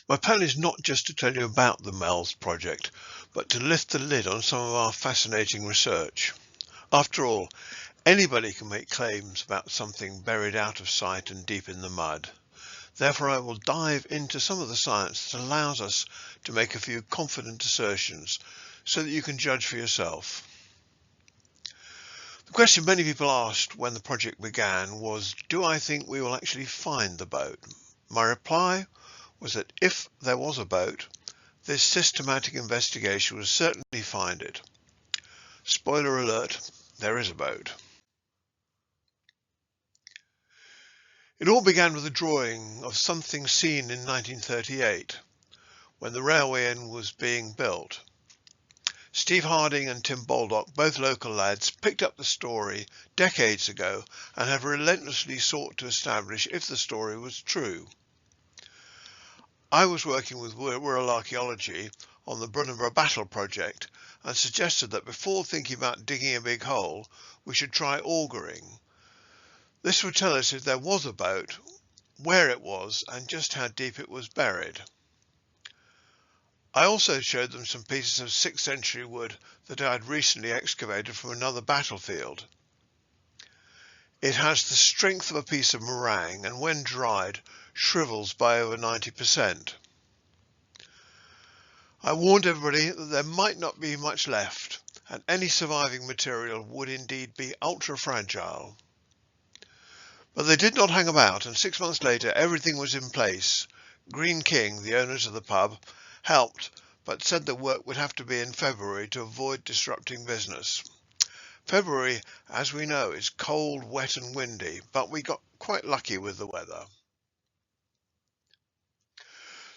My plan is not just to tell you about the Meols project, but to lift the lid on some of our fascinating research. After all, anybody can make claims about something buried out of sight and deep in the mud. Therefore, I will dive into some of the science that allows us to make a few confident assertions so that you can judge for yourself. The question many people asked when the project began was, do I think we will actually find the boat? My reply was that if there was a boat, this systematic investigation would certainly find it. Spoiler alert, there is a boat. It all began with a drawing of something seen in 1938, when the railway end was being built. Steve Harding and Tim Baldock, both local lads, picked up the story decades ago and have relentlessly sought to establish if the story was true. I was working with Wirral archaeology on the Brunanburh Battle project and suggested that before thinking about digging a big hole, we should try auguring. This would tell us if there was a boat, where it was, and just how deep it was buried. I also showed them some pieces of 6th century wood that I had recently excavated from another battlefield. It has the strength of a piece of meringue and when dried shrivels by over 90%. I warned everybody that there might not be much left and any surviving material would indeed be ultra fragile. But they did not hang about, and 6 months later everything was in place. Green King, the owners of the pub, helped, but said the work would have to be in February to avoid disrupting business. February, as we know, is cold, wet and windy, but we got quite lucky with the weather.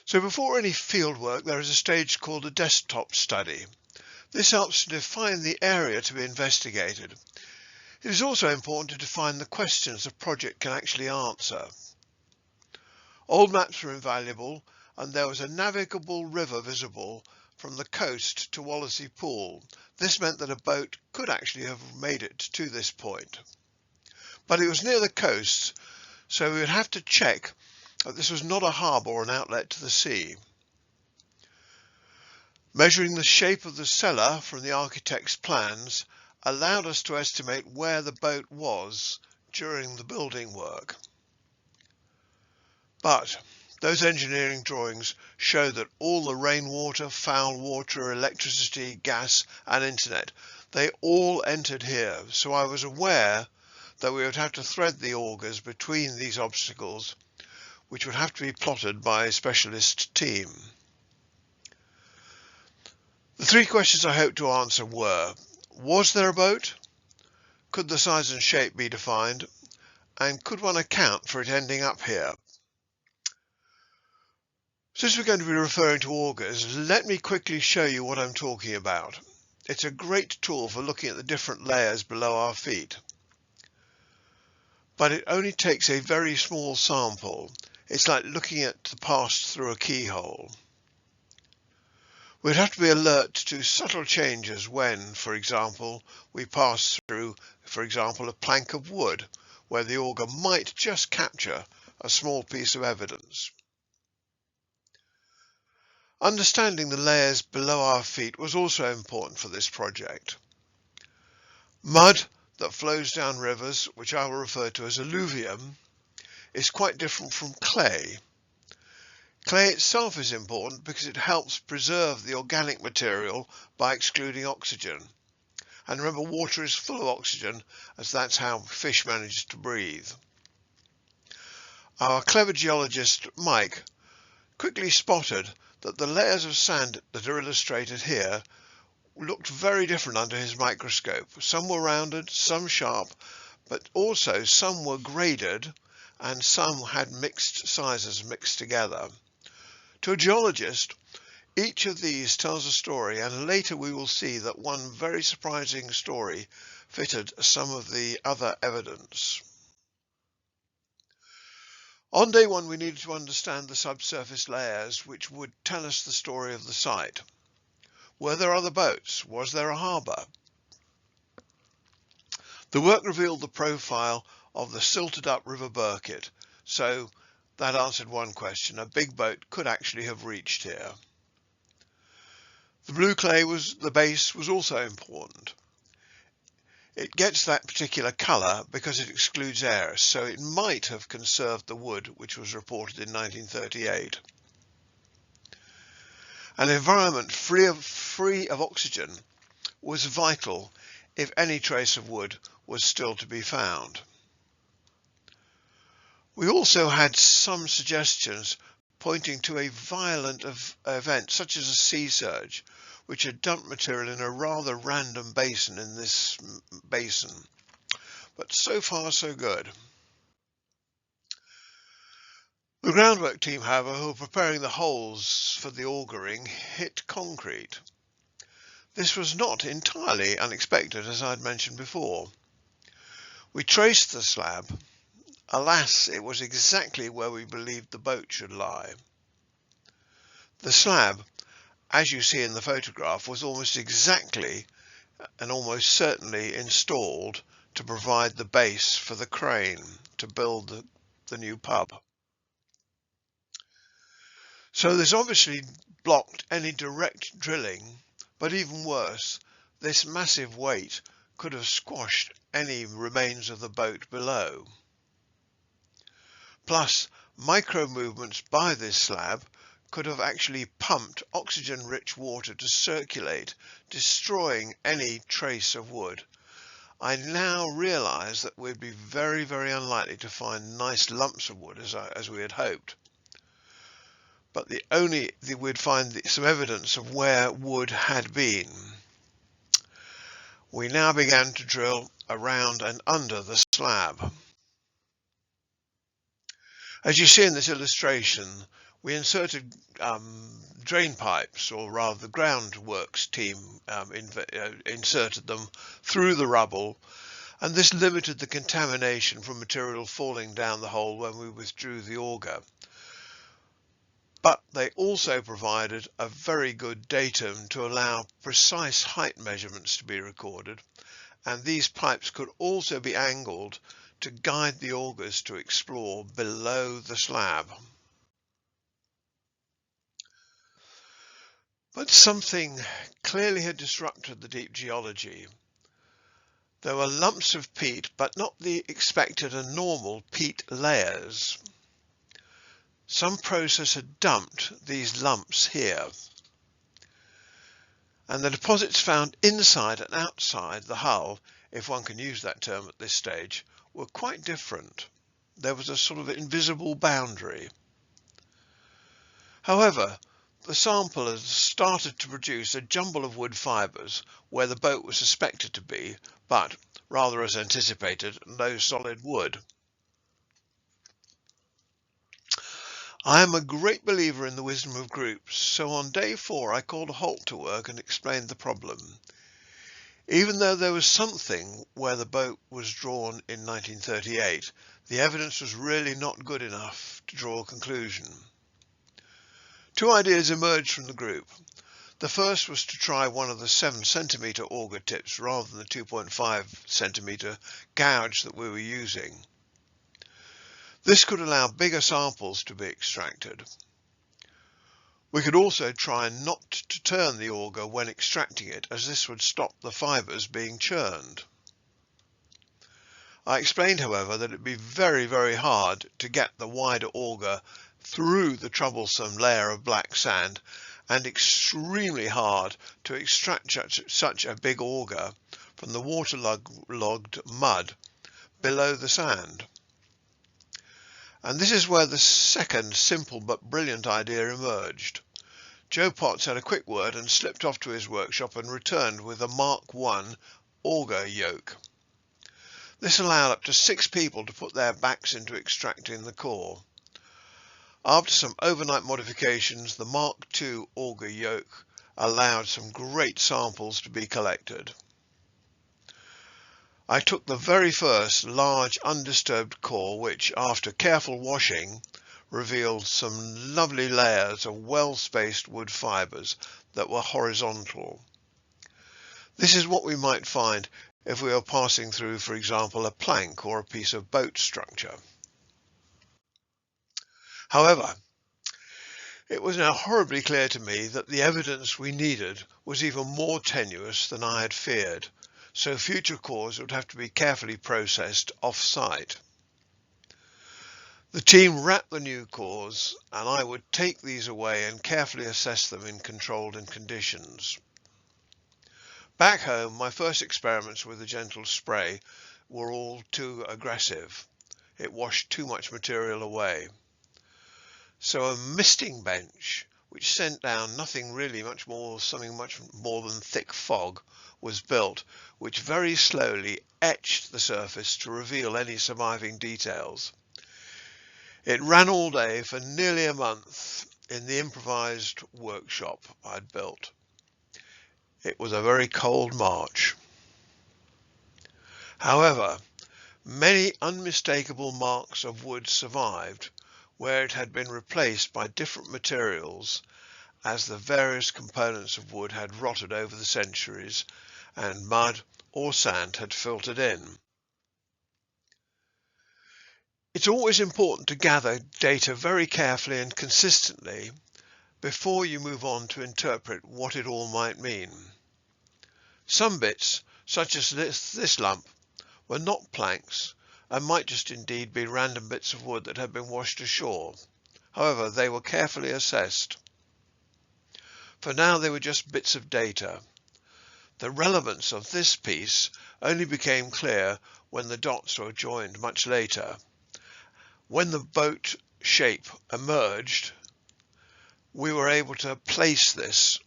So before any field work, there is a stage called a desktop study. This helps to define the area to be investigated. It is also important to define the questions the project can actually answer. Old maps were invaluable, and there was a navigable river visible from the coast to Wallasey Pool. This meant that a boat could actually have made it to this point. But it was near the coast, so we would have to check that this was not a harbour or an outlet to the sea. Measuring the shape of the cellar from the architect's plans allowed us to estimate where the boat was during the building work. But those engineering drawings show that all the rainwater, foul water, electricity, gas and internet, they all entered here, so I was aware that we would have to thread the augers between these obstacles, which would have to be plotted by a specialist team. The 3 questions I hoped to answer were, was there a boat? Could the size and shape be defined? And could one account for it ending up here? Since we're going to be referring to augers, let me quickly show you what I'm talking about. It's a great tool for looking at the different layers below our feet. But it only takes a very small sample. It's like looking at the past through a keyhole. We'd have to be alert to subtle changes when, for example, we pass through, a plank of wood, where the auger might just capture a small piece of evidence. Understanding the layers below our feet was also important for this project. Mud that flows down rivers, which I will refer to as alluvium, is quite different from clay. Clay itself is important because it helps preserve the organic material by excluding oxygen. And remember, water is full of oxygen, as that's how fish manage to breathe. Our clever geologist, Mike, quickly spotted that the layers of sand that are illustrated here looked very different under his microscope. Some were rounded, some sharp, but also some were graded and some had mixed sizes mixed together. To a geologist, each of these tells a story, and later we will see that one very surprising story fitted some of the other evidence. On day 1, we needed to understand the subsurface layers, which would tell us the story of the site. Were there other boats? Was there a harbour? The work revealed the profile of the silted up River Birket, so That answered one question. A big boat could actually have reached here. The blue clay the base was also important. It gets that particular colour because it excludes air, so it might have conserved the wood which was reported in 1938. An environment free of oxygen was vital if any trace of wood was still to be found. We also had some suggestions pointing to a violent event such as a sea surge, which had dumped material in a rather random basin in this basin. But so far so good. The groundwork team, however, who were preparing the holes for the augering, hit concrete. This was not entirely unexpected, as I'd mentioned before. We traced the slab. Alas, it was exactly where we believed the boat should lie. The slab, as you see in the photograph, was almost exactly and almost certainly installed to provide the base for the crane to build the new pub. So this obviously blocked any direct drilling, but even worse, this massive weight could have squashed any remains of the boat below. Plus, micro movements by this slab could have actually pumped oxygen-rich water to circulate, destroying any trace of wood. I now realise that we'd be very, very unlikely to find nice lumps of wood as we had hoped. But we'd find some evidence of where wood had been. We now began to drill around and under the slab. As you see in this illustration, we inserted drain pipes, or rather the groundworks team inserted them through the rubble, and this limited the contamination from material falling down the hole when we withdrew the auger. But they also provided a very good datum to allow precise height measurements to be recorded, and these pipes could also be angled to guide the augers to explore below the slab. But something clearly had disrupted the deep geology. There were lumps of peat, but not the expected and normal peat layers. Some process had dumped these lumps here, and the deposits found inside and outside the hull, if one can use that term at this stage, were quite different. There was a sort of invisible boundary. However, the sample has started to produce a jumble of wood fibres where the boat was suspected to be, but, rather as anticipated, no solid wood. I am a great believer in the wisdom of groups, so on day 4 I called a halt to work and explained the problem. Even though there was something where the boat was drawn in 1938, the evidence was really not good enough to draw a conclusion. 2 ideas emerged from the group. The first was to try one of the 7 centimetre auger tips rather than the 2.5 centimetre gouge that we were using. This could allow bigger samples to be extracted. We could also try not to turn the auger when extracting it, as this would stop the fibres being churned. I explained, however, that it would be very, very hard to get the wider auger through the troublesome layer of black sand, and extremely hard to extract such a big auger from the waterlogged mud below the sand. And this is where the second simple but brilliant idea emerged. Joe Potts had a quick word and slipped off to his workshop and returned with a Mark I auger yoke. This allowed up to 6 people to put their backs into extracting the core. After some overnight modifications, the Mark II auger yoke allowed some great samples to be collected. I took the very first large undisturbed core, which, after careful washing, revealed some lovely layers of well-spaced wood fibres that were horizontal. This is what we might find if we were passing through, for example, a plank or a piece of boat structure. However, it was now horribly clear to me that the evidence we needed was even more tenuous than I had feared, so future cores would have to be carefully processed off-site. The team wrapped the new cores, and I would take these away and carefully assess them in controlled conditions. Back home, my first experiments with the gentle spray were all too aggressive. It washed too much material away. So a misting bench, which sent down something much more than thick fog, was built, which very slowly etched the surface to reveal any surviving details. It ran all day for nearly a month in the improvised workshop I'd built. It was a very cold March. However, many unmistakable marks of wood survived where it had been replaced by different materials as the various components of wood had rotted over the centuries and mud or sand had filtered in. It's always important to gather data very carefully and consistently before you move on to interpret what it all might mean. Some bits, such as this lump, were not planks and might just indeed be random bits of wood that had been washed ashore. However, they were carefully assessed. For now they were just bits of data. The relevance of this piece only became clear when the dots were joined much later. When the boat shape emerged, we were able to place this,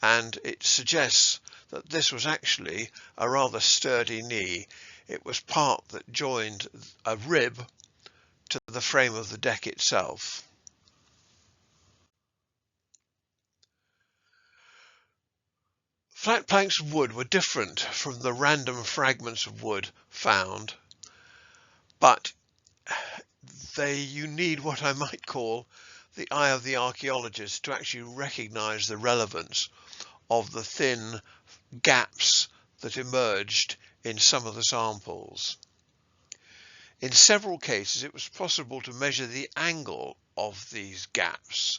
and it suggests that this was actually a rather sturdy knee. It was part that joined a rib to the frame of the deck itself. Flat planks of wood were different from the random fragments of wood found, but you need what I might call the eye of the archaeologist to actually recognize the relevance of the thin gaps that emerged in some of the samples. In several cases, it was possible to measure the angle of these gaps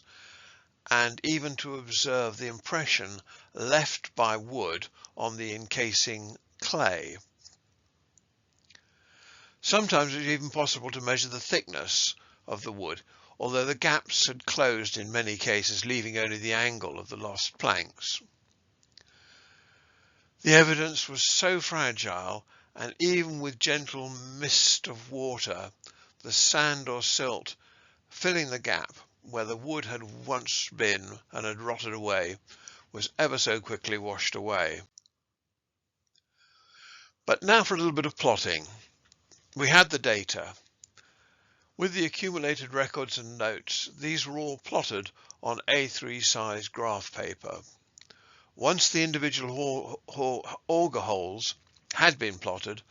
and even to observe the impression left by wood on the encasing clay. Sometimes it was even possible to measure the thickness of the wood, although the gaps had closed in many cases, leaving only the angle of the lost planks. The evidence was so fragile, and even with gentle mist of water, the sand or silt filling the gap where the wood had once been and had rotted away was ever so quickly washed away. But now for a little bit of plotting. We had the data. With the accumulated records and notes, these were all plotted on A3 size graph paper. Once the individual auger holes had been plotted,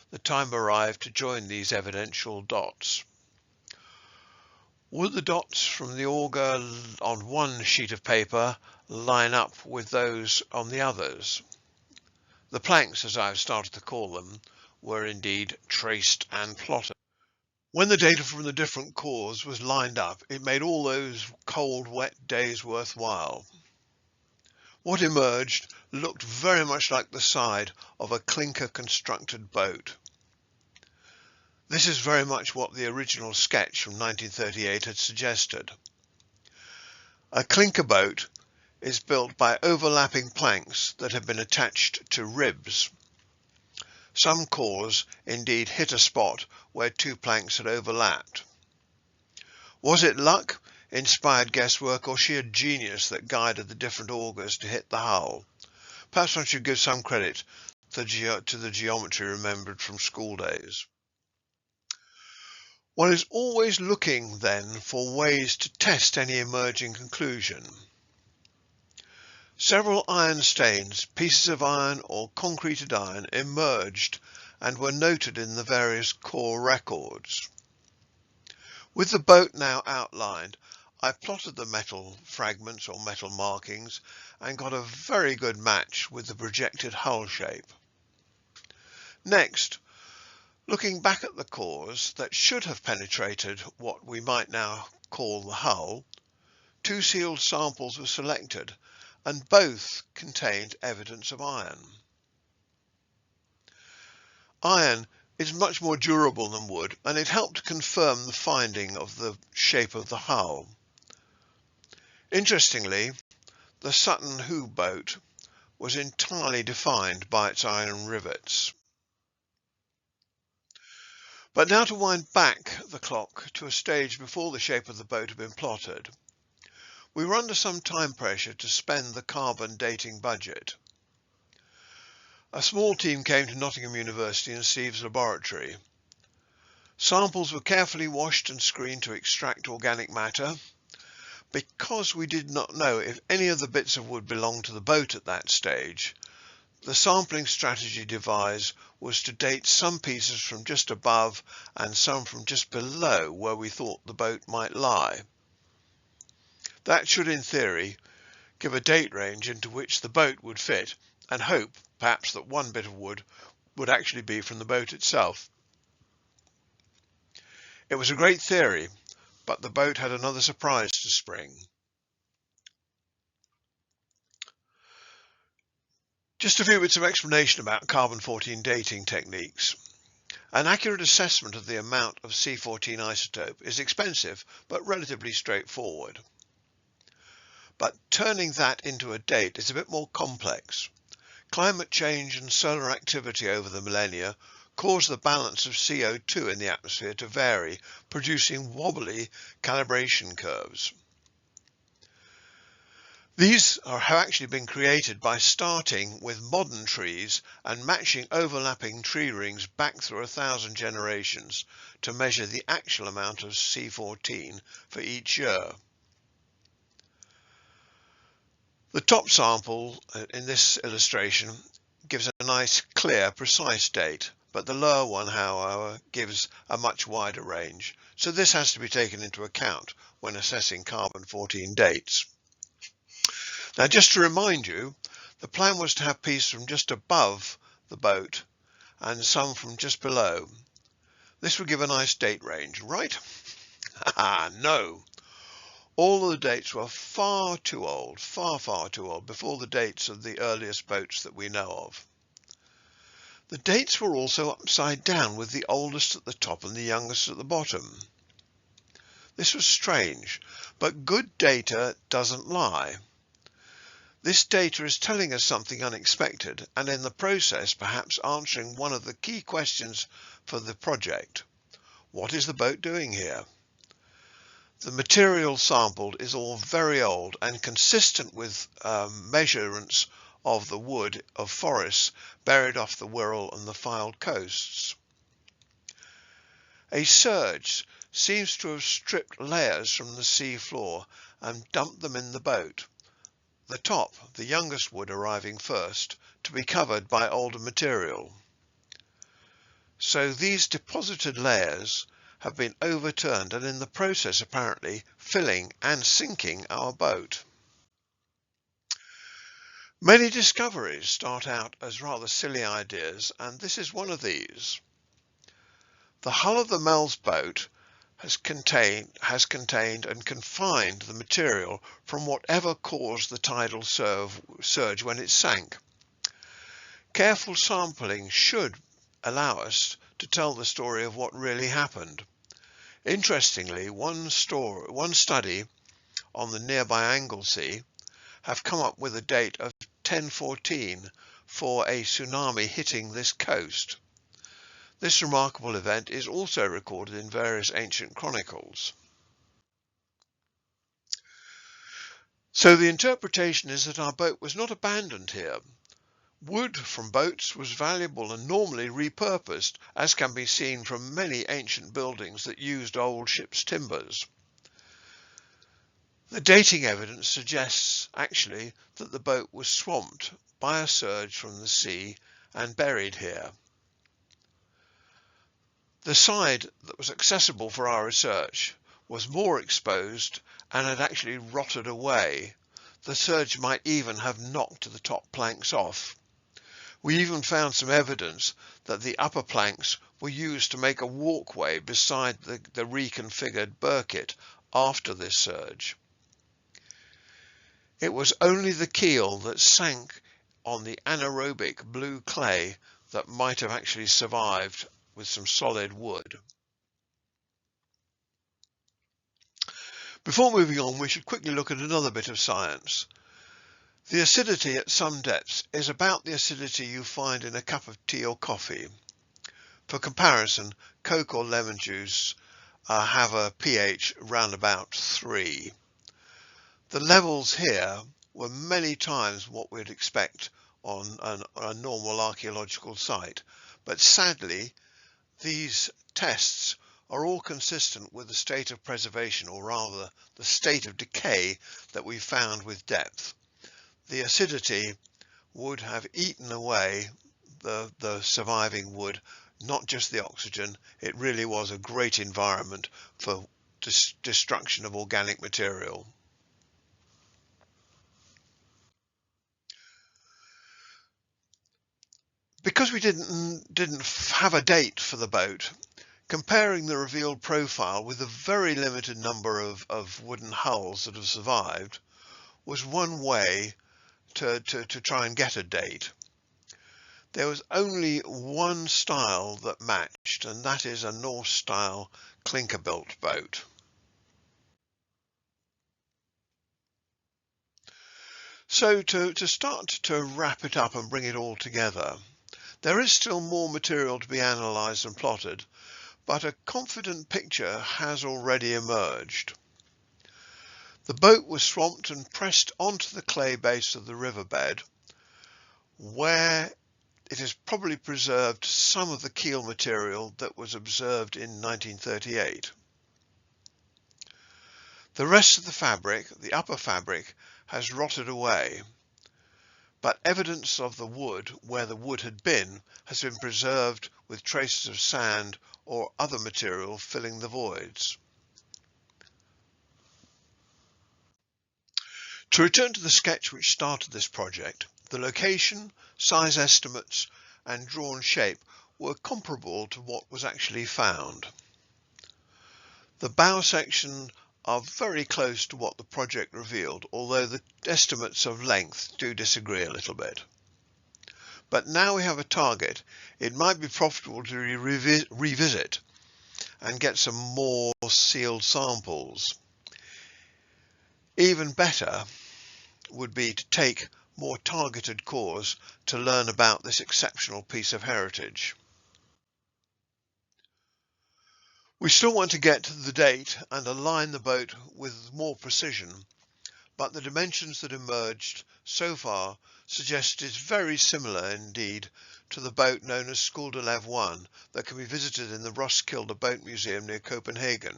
the time arrived to join these evidential dots. Would the dots from the auger on one sheet of paper line up with those on the others? The planks, as I've started to call them, were indeed traced and plotted. When the data from the different cores was lined up, it made all those cold, wet days worthwhile. What emerged looked very much like the side of a clinker-constructed boat. This is very much what the original sketch from 1938 had suggested. A clinker boat is built by overlapping planks that have been attached to ribs. Some cores indeed hit a spot where two planks had overlapped. Was it luck, inspired guesswork, or sheer genius that guided the different augers to hit the hull? Perhaps one should give some credit to the geometry remembered from school days. One is always looking then for ways to test any emerging conclusion. Several iron stains, pieces of iron or concreted iron, emerged and were noted in the various core records. With the boat now outlined, I plotted the metal fragments or metal markings and got a very good match with the projected hull shape. Next, Looking back at the cores that should have penetrated what we might now call the hull, 2 sealed samples were selected and both contained evidence of iron. Iron is much more durable than wood, and it helped confirm the finding of the shape of the hull. Interestingly, the Sutton Hoo boat was entirely defined by its iron rivets. But now to wind back the clock to a stage before the shape of the boat had been plotted. We were under some time pressure to spend the carbon dating budget. A small team came to Nottingham University and Steve's laboratory. Samples were carefully washed and screened to extract organic matter. Because we did not know if any of the bits of wood belonged to the boat at that stage, the sampling strategy devised was to date some pieces from just above and some from just below where we thought the boat might lie. That should, in theory, give a date range into which the boat would fit, and hope, perhaps, that one bit of wood would actually be from the boat itself. It was a great theory, but the boat had another surprise to spring. Just a few bits of explanation about carbon-14 dating techniques. An accurate assessment of the amount of C14 isotope is expensive but relatively straightforward. But turning that into a date is a bit more complex. Climate change and solar activity over the millennia cause the balance of CO2 in the atmosphere to vary, producing wobbly calibration curves. These have actually been created by starting with modern trees and matching overlapping tree rings back through 1,000 generations to measure the actual amount of C14 for each year. The top sample in this illustration gives a nice, clear, precise date, but the lower one, however, gives a much wider range. So this has to be taken into account when assessing carbon-14 dates. Now, just to remind you, the plan was to have pieces from just above the boat and some from just below. This would give a nice date range, right? No. All of the dates were far too old, far too old, before the dates of the earliest boats that we know of. The dates were also upside down, with the oldest at the top and the youngest at the bottom. This was strange, but good data doesn't lie. This data is telling us something unexpected, and in the process perhaps answering one of the key questions for the project. What is the boat doing here? The material sampled is all very old and consistent with measurements of the wood of forests buried off the Wirral and the Fylde coasts. A surge seems to have stripped layers from the sea floor and dumped them in the boat. The top, the youngest wood arriving first, to be covered by older material. So these deposited layers have been overturned and in the process apparently filling and sinking our boat. Many discoveries start out as rather silly ideas, and this is one of these. The hull of the Meols boat has contained and confined the material from whatever caused the tidal surge when it sank. Careful sampling should allow us to tell the story of what really happened. Interestingly, one study on the nearby Anglesey have come up with a date of 1014 for a tsunami hitting this coast. This remarkable event is also recorded in various ancient chronicles. So the interpretation is that our boat was not abandoned here. Wood from boats was valuable and normally repurposed, as can be seen from many ancient buildings that used old ships' timbers. The dating evidence suggests actually that the boat was swamped by a surge from the sea and buried here. The side that was accessible for our research was more exposed and had actually rotted away. The surge might even have knocked the top planks off. We even found some evidence that the upper planks were used to make a walkway beside the reconfigured Burkitt after this surge. It was only the keel that sank on the anaerobic blue clay that might have actually survived with some solid wood. Before moving on, we should quickly look at another bit of science. The acidity at some depths is about the acidity you find in a cup of tea or coffee. For comparison, Coke or lemon juice have a pH round about 3. The levels here were many times what we'd expect on a normal archaeological site, but sadly these tests are all consistent with the state of preservation, or rather the state of decay that we found with depth. The acidity would have eaten away the surviving wood, not just the oxygen. It really was a great environment for destruction of organic material. Because we didn't have a date for the boat, comparing the revealed profile with the very limited number of wooden hulls that have survived was one way to try and get a date. There was only one style that matched, and that is a Norse style clinker built boat. So to start to wrap it up and bring it all together, there is still more material to be analysed and plotted, but a confident picture has already emerged. The boat was swamped and pressed onto the clay base of the riverbed, where it has probably preserved some of the keel material that was observed in 1938. The rest of the fabric, the upper fabric, has rotted away, but evidence of the wood, where the wood had been, has been preserved with traces of sand or other material filling the voids. To return to the sketch which started this project, the location, size estimates and drawn shape were comparable to what was actually found. The bow section are very close to what the project revealed, although the estimates of length do disagree a little bit. But now we have a target, it might be profitable to revisit and get some more sealed samples. Even better would be to take more targeted cores to learn about this exceptional piece of heritage. We still want to get to the date and align the boat with more precision, but the dimensions that emerged so far suggest it is very similar indeed to the boat known as Skåldelev 1 that can be visited in the Roskilde Boat Museum near Copenhagen.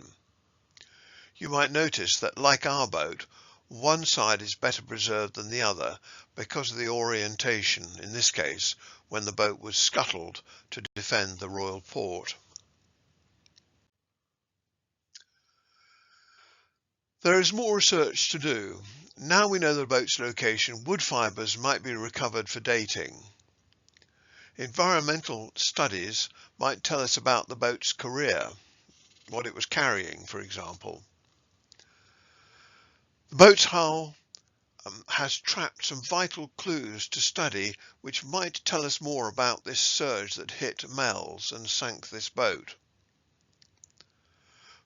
You might notice that, like our boat, one side is better preserved than the other because of the orientation, in this case when the boat was scuttled to defend the royal port. There is more research to do. Now we know the boat's location, wood fibres might be recovered for dating. Environmental studies might tell us about the boat's career, what it was carrying, for example. The boat's hull has trapped some vital clues to study which might tell us more about this surge that hit Meols and sank this boat.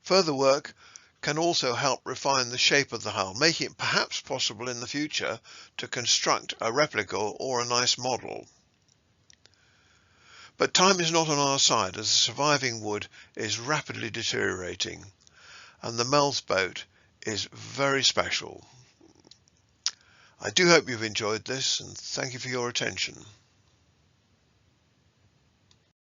Further work can also help refine the shape of the hull, making it perhaps possible in the future to construct a replica or a nice model. But time is not on our side, as the surviving wood is rapidly deteriorating and the Meols boat is very special. I do hope you've enjoyed this, and thank you for your attention.